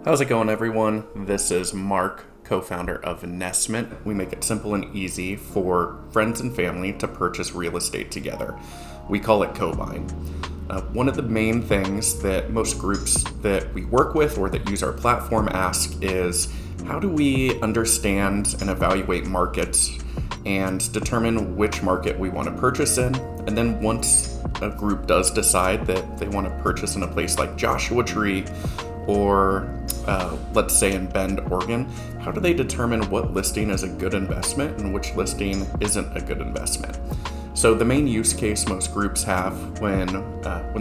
How's it going, everyone? This is Mark, co-founder of Nestment. We make it simple and easy for friends and family to purchase real estate together. We call it co-buying. One of the main things that most groups that we work with or that use our platform ask is, how do we understand and evaluate markets and determine which market we want to purchase in? And then once a group does decide that they want to purchase in a place like Joshua Tree or let's say in Bend, Oregon, how do they determine what listing is a good investment and which listing isn't a good investment? So the main use case most groups have when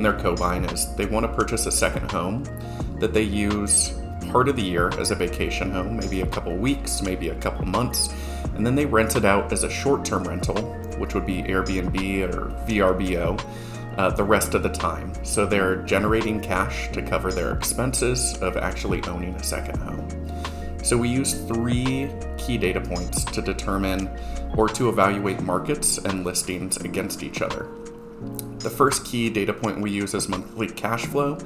they're co-buying is they want to purchase a second home that they use part of the year as a vacation home, maybe a couple weeks, maybe a couple months, and then they rent it out as a short-term rental, which would be Airbnb or VRBO, the rest of the time. So they're generating cash to cover their expenses of actually owning a second home. So we use 3 key data points to determine or to evaluate markets and listings against each other. The first key data point we use is monthly cash flow.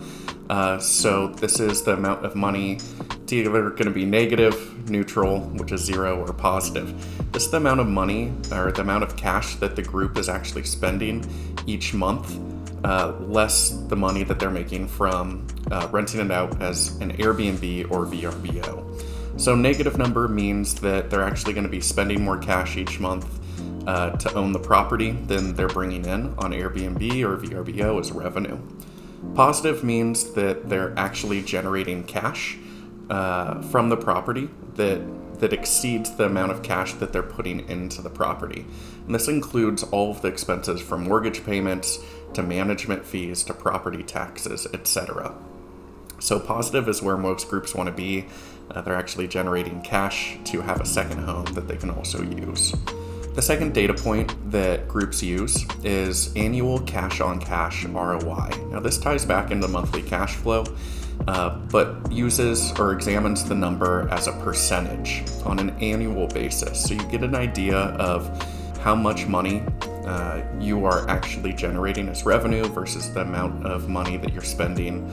So this is the amount of money. It's either going to be negative, neutral, which is 0, or positive. This is the amount of money or the amount of cash that the group is actually spending each month, less the money that they're making from renting it out as an Airbnb or VRBO. So negative number means that they're actually going to be spending more cash each month to own the property than they're bringing in on Airbnb or VRBO as revenue. Positive means that they're actually generating cash from the property that exceeds the amount of cash that they're putting into the property. And this includes all of the expenses from mortgage payments to management fees to property taxes, etc. So positive is where most groups want to be. They're actually generating cash to have a second home that they can also use. The second data point that groups use is annual cash-on-cash ROI. Now this ties back into monthly cash flow, but uses or examines the number as a percentage on an annual basis. So you get an idea of how much money you are actually generating as revenue versus the amount of money that you're spending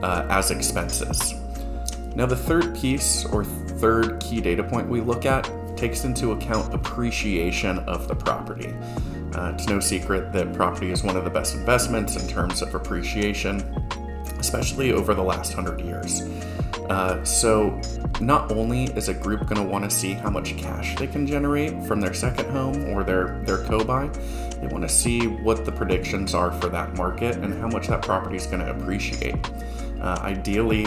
as expenses. Now the third piece or third key data point we look at takes into account appreciation of the property. It's no secret that property is one of the best investments in terms of appreciation, especially over the last 100 years. So not only is a group going to want to see how much cash they can generate from their second home or their co-buy, they want to see what the predictions are for that market and how much that property is going to appreciate. Ideally,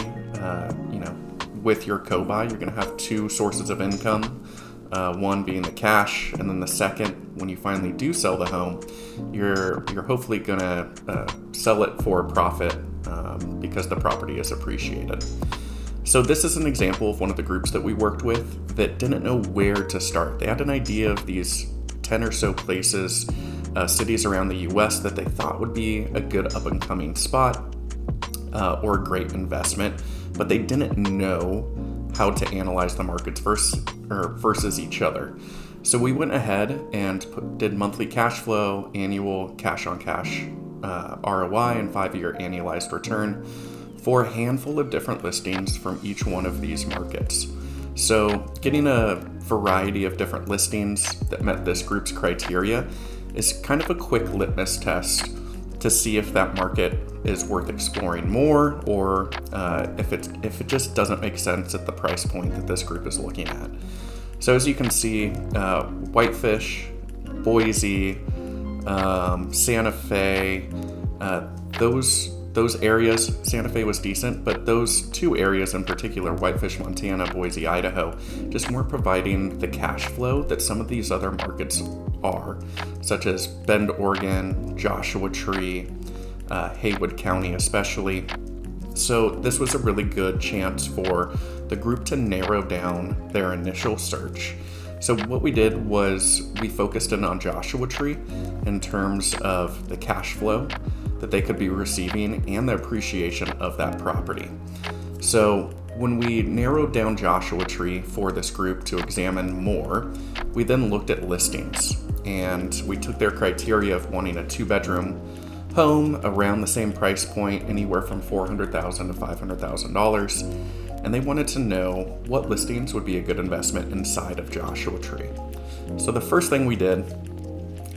with your co-buy, you're going to have 2 sources of income. One being the cash, and then the second, when you finally do sell the home, you're hopefully going to sell it for a profit because the property is appreciated. So this is an example of one of the groups that we worked with that didn't know where to start. They had an idea of these 10 or so places, cities around the US that they thought would be a good up-and-coming spot or a great investment, but they didn't know how to analyze the markets versus each other. So we went ahead and did monthly cash flow, annual cash-on-cash ROI, and 5-year annualized return for a handful of different listings from each one of these markets. So getting a variety of different listings that met this group's criteria is kind of a quick litmus test to see if that market is worth exploring more or if it just doesn't make sense at the price point that this group is looking at. So as you can see, Whitefish, Boise, Santa Fe, those areas, Santa Fe was decent, but those 2 areas in particular, Whitefish, Montana, Boise, Idaho, just weren't providing the cash flow that some of these other markets are, such as Bend, Oregon, Joshua Tree, Haywood County especially. So this was a really good chance for the group to narrow down their initial search. So what we did was we focused in on Joshua Tree in terms of the cash flow that they could be receiving and the appreciation of that property. So when we narrowed down Joshua Tree for this group to examine more, we then looked at listings, and we took their criteria of wanting a 2-bedroom home around the same price point, anywhere from $400,000 to $500,000. and they wanted to know what listings would be a good investment inside of Joshua Tree. So the first thing we did,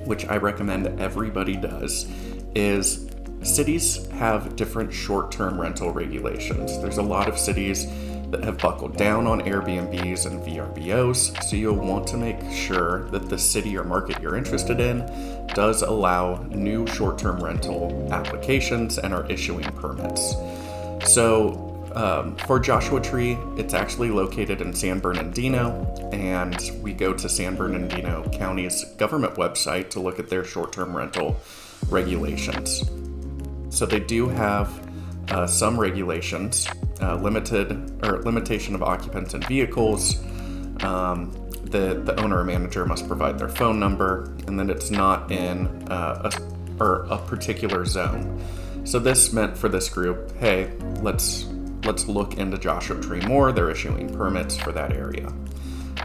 which I recommend everybody does, is cities have different short-term rental regulations. There's a lot of cities that have buckled down on Airbnbs and VRBOs, so you'll want to make sure that the city or market you're interested in does allow new short-term rental applications and are issuing permits. So for Joshua Tree, it's actually located in San Bernardino, and we go to San Bernardino County's government website to look at their short-term rental regulations. So they do have some regulations, limitation of occupants and vehicles. The owner or manager must provide their phone number, and then it's not in a particular zone. So this meant for this group, hey, let's look into Joshua Tree more. They're issuing permits for that area.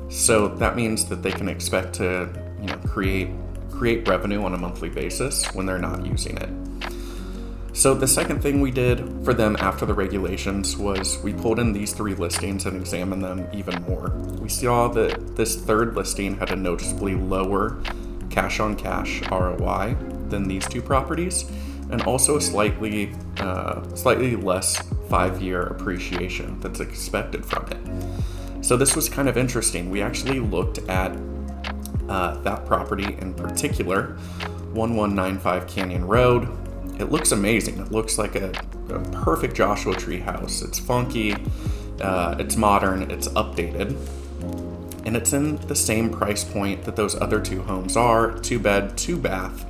So that means that they can expect to, create revenue on a monthly basis when they're not using it. So the second thing we did for them after the regulations was we pulled in these 3 listings and examined them even more. We saw that this third listing had a noticeably lower cash-on-cash ROI than these 2 properties, and also a slightly less 5-year appreciation that's expected from it. So this was kind of interesting. We actually looked at that property in particular, 1195 Canyon Road. It looks amazing. It looks like a perfect Joshua Tree house. It's funky, it's modern, it's updated, and it's in the same price point that those other 2 homes are, 2-bed, 2-bath.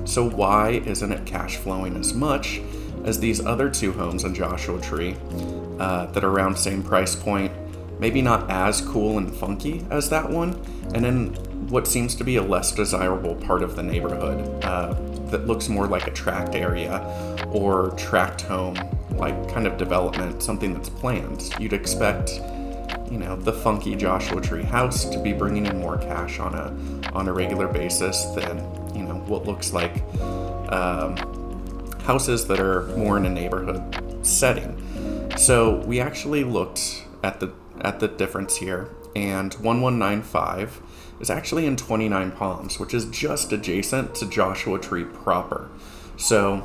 So why isn't it cash flowing as much as these other 2 homes in Joshua Tree that are around same price point, maybe not as cool and funky as that one, and in what seems to be a less desirable part of the neighborhood that looks more like a tract area or tract home, like kind of development, something that's planned. You'd expect, the funky Joshua Tree house to be bringing in more cash on a regular basis than, what looks like houses that are more in a neighborhood setting. So we actually looked at the difference here, and 1195 is actually in 29 Palms, which is just adjacent to Joshua Tree proper. So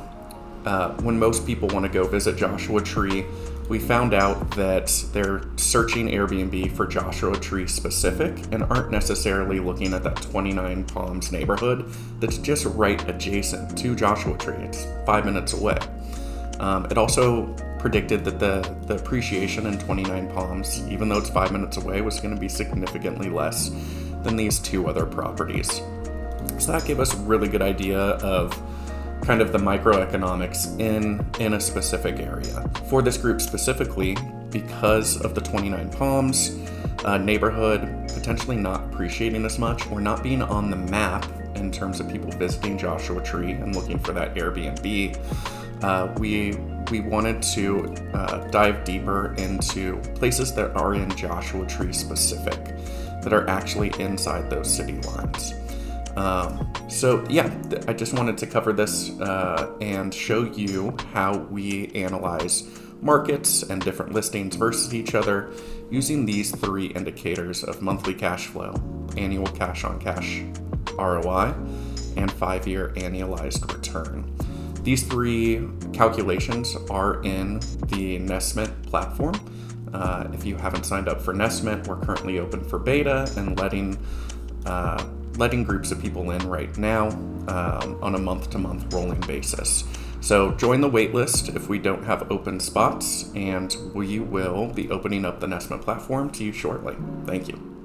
when most people want to go visit Joshua Tree, we found out that they're searching Airbnb for Joshua Tree specific and aren't necessarily looking at that 29 Palms neighborhood that's just right adjacent to Joshua Tree. It's 5 minutes away. It also predicted that the appreciation in 29 Palms, even though it's 5 minutes away, was going to be significantly less than these 2 other properties. So that gave us a really good idea of kind of the microeconomics in a specific area. For this group specifically, because of the 29 Palms neighborhood potentially not appreciating as much or not being on the map in terms of people visiting Joshua Tree and looking for that Airbnb, we wanted to dive deeper into places that are in Joshua Tree specific, that are actually inside those city lines. I just wanted to cover this and show you how we analyze markets and different listings versus each other using these 3 indicators of monthly cash flow, annual cash-on-cash ROI, and 5-year annualized return. These 3 calculations are in the Nesmint platform. If you haven't signed up for Nesmint, we're currently open for beta and letting groups of people in right now on a month-to-month rolling basis. So join the waitlist if we don't have open spots, and we will be opening up the Nesmint platform to you shortly. Thank you.